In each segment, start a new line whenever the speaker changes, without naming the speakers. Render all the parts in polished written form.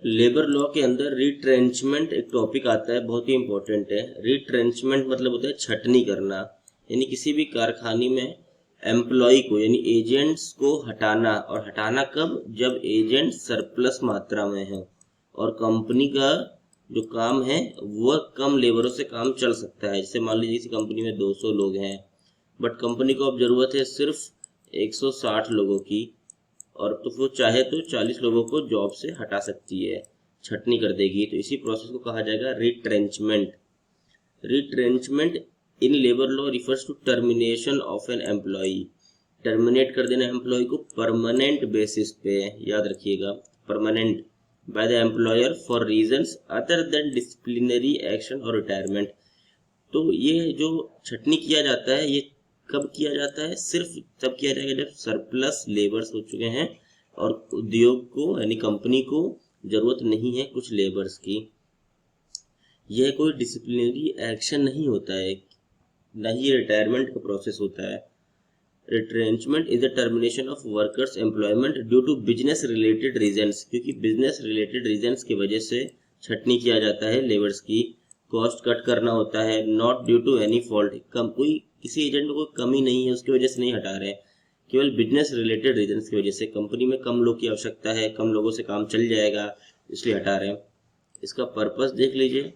Labour law के अंदर retrenchment एक टॉपिक आता है, बहुत ही इंपॉर्टेंट है। रिट्रेंचमेंट मतलब होता है छटनी करना, यानी किसी भी कारखाने में एम्प्लॉय को यानी एजेंट्स को हटाना। और हटाना कब? जब एजेंट सरप्लस मात्रा में है और कंपनी का जो काम है वह कम लेबरों से काम चल सकता है। जैसे मान लीजिए किसी कंपनी में 200 लोग हैं, बट कंपनी को अब जरूरत है सिर्फ 160 लोगों की, और तो वो चाहे तो 40 लोगों को जॉब से हटा सकती है, छटनी कर देगी। तो इसी प्रोसेस को कहा जाएगा retrenchment. Retrenchment in labour law refers to termination of an employee. Terminate कर देना एम्प्लॉय को परमानेंट बेसिस पे, याद रखिएगा, permanent, by the employer for reasons other than disciplinary action और रिटायरमेंट। तो ये जो छटनी किया जाता है ये कब किया जाता है? सिर्फ तब किया जाएगा जब सरप्लस लेबर्स हो चुके हैं और उद्योग को यानी कंपनी को जरूरत नहीं है कुछ लेबर्स की। यह कोई डिसिप्लिनरी एक्शन नहीं होता है, न ही रिटायरमेंट का प्रोसेस होता है। Retrenchment is the termination of workers employment due to business related reasons, क्योंकि बिजनेस रिलेटेड रीजंस की वजह से छटनी किया जाता है लेबर्स की। कॉस्ट कट करना होता है, not due to any fault, कम कोई किसी एजेंट को कमी नहीं है उसकी वजह से नहीं हटा रहे, केवल बिजनेस रिलेटेड रीजंस की वजह से। कंपनी में कम लोग की आवश्यकता है, कम लोगों से काम चल जाएगा, इसलिए हटा रहे हैं। इसका पर्पस देख लीजिए।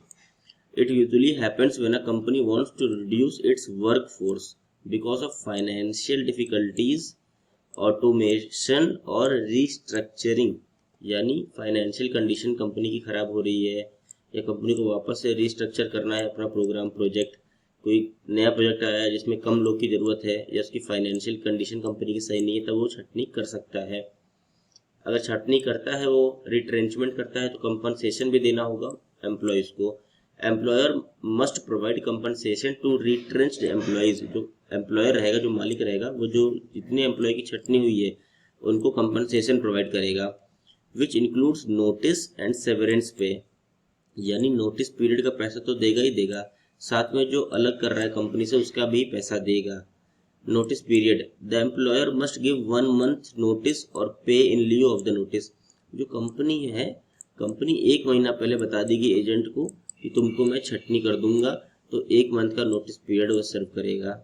It usually happens when a company wants to reduce its workforce because of financial difficulties, automation और restructuring, यानी फाइनेंशियल कंडीशन कंपनी की खराब हो रही है या कंपनी को वापस से रिस्ट्रक्चर करना है अपना प्रोग्राम प्रोजेक्ट, कोई नया प्रोजेक्ट आया है जिसमें कम लोग की ज़रूरत है या उसकी फाइनेंशियल कंडीशन कंपनी की सही नहीं है, तब वो छटनी कर सकता है। अगर छटनी करता है, वो रिट्रेंचमेंट करता है, तो कंपनसेशन भी देना होगा एम्प्लॉयज़ को। Employer must provide compensation to retrenched employees. जो एम्प्लॉयर रहेगा, जो मालिक रहेगा, वो जो जितने एम्प्लॉय की छटनी हुई है उनको कंपनसेशन प्रोवाइड करेगा, which includes notice and severance पे, यानी नोटिस पीरियड का पैसा तो देगा ही देगा, साथ में जो अलग कर रहा है कंपनी से उसका भी पैसा देगा। Notice period, the employer must give 1 month notice और पे इन लिeu ऑफ द नोटिस। जो कंपनी है, कंपनी 1 महीना पहले बता देगी एजेंट को कि तुमको मैं छटनी कर दूंगा, तो 1 मंथ का नोटिस पीरियड वो सर्व करेगा।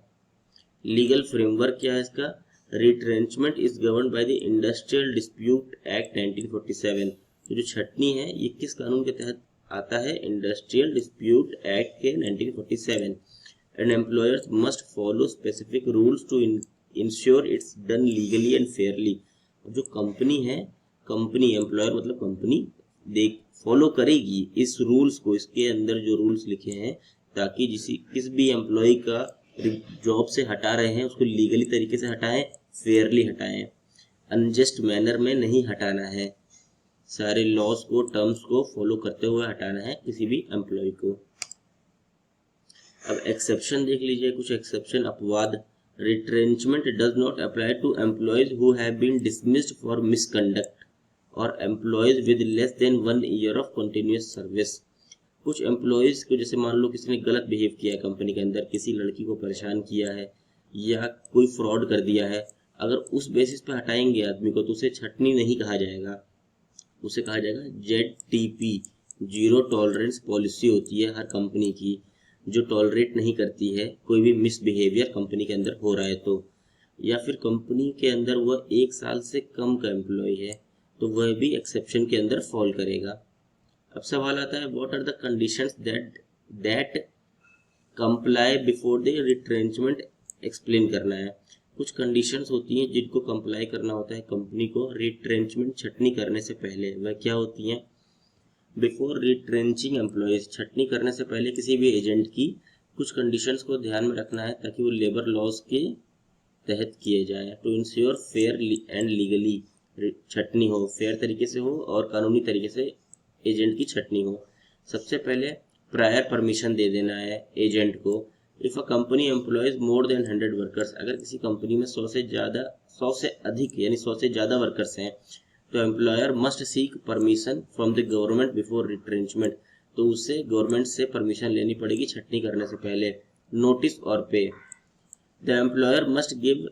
लीगल फ्रेमवर्क क्या है इसका? Retrenchment is govern by the industrial dispute act 1947। तो जो छटनी है ये किस कानून के तहत आता है? इंडस्ट्रियल डिस्प्यूट एक्ट के 1947। and employers must follow specific rules to ensure it's done legally and fairly। जो कंपनी है, कंपनी एम्प्लॉयर मतलब कंपनी देख फॉलो करेगी इस रूल्स को, इसके अंदर जो रूल्स लिखे हैं, ताकि किस भी एम्प्लॉय का जॉब से हटा रहे हैं उसको लीगली तरीके से हटाएं, फेयरली हटाएं, अनजस्ट मैनर में नहीं हटाना है। सारे लॉस को, टर्म्स को फॉलो करते हुए हटाना है किसी भी एम्प्लॉय को। अब एक्सेप्शन देख लीजिए, कुछ एक्सेप्शन, अपवाद। Retrenchment does not apply to employees who have been dismissed for misconduct और employees with less than 1 year of continuous service. कुछ एम्प्लॉयज को, जैसे मान लो किसी ने गलत बिहेव किया है कंपनी के अंदर, किसी लड़की को परेशान किया है या कोई फ्रॉड कर दिया है, अगर उस बेसिस पे हटाएंगे आदमी को तो उसे छटनी नहीं कहा जाएगा, उसे कहा जाएगा ZTP, जीरो टॉलरेंस पॉलिसी होती है हर कंपनी की, जो टॉलरेट नहीं करती है कोई भी मिसबिहेवियर कंपनी के अंदर हो रहा है तो, या फिर कंपनी के अंदर वह 1 साल से कम का एम्प्लॉय है तो वह भी एक्सेप्शन के अंदर फॉल करेगा। अब सवाल आता है, what are the conditions that comply before the retrenchment, explain करना है। कुछ कंडीशंस होती हैं जिनको कंप्लाई करना होता है कंपनी को रिट्रेंचमेंट छटनी करने से पहले। वह क्या होती हैं? बिफोर रिट्रेंचिंग एम्प्लॉयज, छटनी करने से पहले किसी भी एजेंट की कुछ कंडीशंस को ध्यान में रखना है ताकि वो लेबर लॉज के तहत किए जाए। To ensure fair and legally छटनी हो, फेयर तरीके से हो और कानूनी तरीके से एजेंट की छटनी हो। सबसे पहले प्रायर परमिशन दे देना है एजेंट को। If a company employees more than 100 workers, अगर किसी कंपनी में 100 से अधिक यानी 100 से ज़्यादा वर्कर्स हैं तो employer must seek permission from the government before retrenchment, तो उससे गवर्नमेंट से परमिशन लेनी पड़ेगी छटनी करने से पहले। नोटिस और pay, the employer must give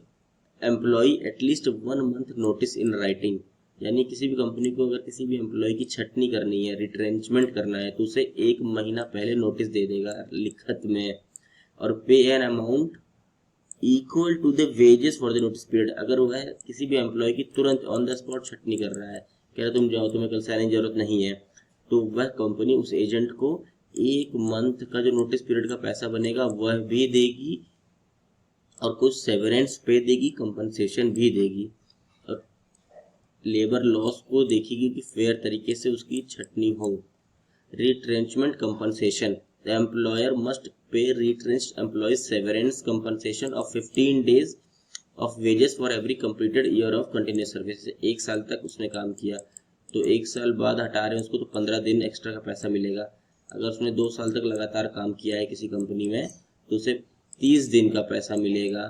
employee at least 1 month notice in writing, यानी किसी भी कंपनी को अगर किसी भी एम्प्लॉय की छटनी करनी है, रिट्रेंचमेंट करना है, तो उसे 1 महीना पहले नोटिस दे देगा लिखत में, और pay an amount equal to the wages for the notice period. अगर वह किसी भी एम्प्लॉय की तुरंत ऑन द स्पॉट छटनी कर रहा है, कह रहा तुम जाओ, तुम्हें कल सैलरी की जरूरत नहीं है, तो वह कंपनी उस एजेंट को 1 मंथ का जो नोटिस पीरियड का पैसा बनेगा वह भी देगी, और कुछ सेवरेंस पे देगी, कंपनसेशन भी देगी, और लेबर लॉस को देखेगी कि फेयर तरीके से उसकी छटनी हो। Retrenchment compensation, the employer must pay retrenched employees severance compensation of 15 days of wages for every completed year of continuous service। 1 साल तक उसने काम किया तो 1 साल बाद हटा रहे हैं उसको, तो 15 दिन एक्स्ट्रा का पैसा मिलेगा। अगर उसने 2 साल तक लगातार काम किया है किसी कंपनी में तो उसे 30 दिन का पैसा मिलेगा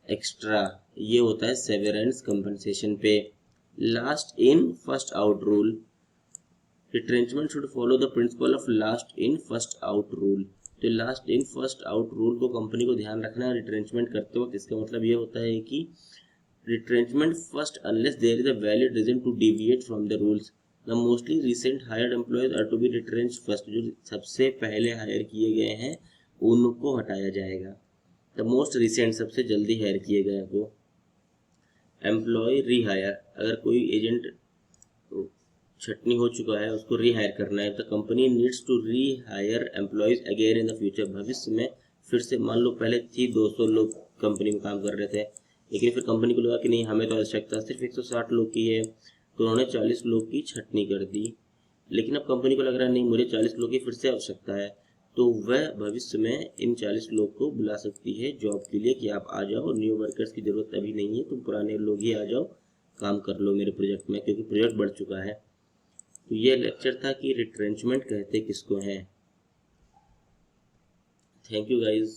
एक्स्ट्रा। ये होता है severance compensation pay. Last in first out rule, retrenchment should follow the principle of last in first out rule. तो last in first out rule को कंपनी को ध्यान रखना है रिट्रेंचमेंट करते वक्त। इसका मतलब ये होता है कि retrenchment first unless there is a valid reason to deviate from the rules. The mostly recent hired employees are to be retrench first. जो सबसे पहले हायर किए गए हैं उनको हटाया जाएगा। द मोस्ट रिसेंट, सबसे जल्दी हायर किए गए को। एम्प्लॉय रीहायर, अगर कोई एजेंट छटनी हो चुका है उसको रीहायर करना है, the company needs to rehire employees again in the future. भविष्य में फिर से, मान लो पहले थी 200 लोग कंपनी में काम कर रहे थे, लेकिन फिर कंपनी को लगा कि नहीं हमें तो आवश्यकता सिर्फ 160 लोग की है, तो उन्होंने 40 लोग की छटनी कर दी। लेकिन अब कंपनी को लग रहा है नहीं मुझे 40 लोग की फिर से आवश्यकता है, तो वह भविष्य में इन 40 लोग को बुला सकती है जॉब के लिए कि आप आ जाओ, न्यू वर्कर्स की ज़रूरत अभी नहीं है, तुम पुराने लोग ही आ जाओ, काम कर लो मेरे प्रोजेक्ट में, क्योंकि प्रोजेक्ट बढ़ चुका है। तो ये लेक्चर था कि रिट्रेंचमेंट कहते किसको हैं। Thank you guys.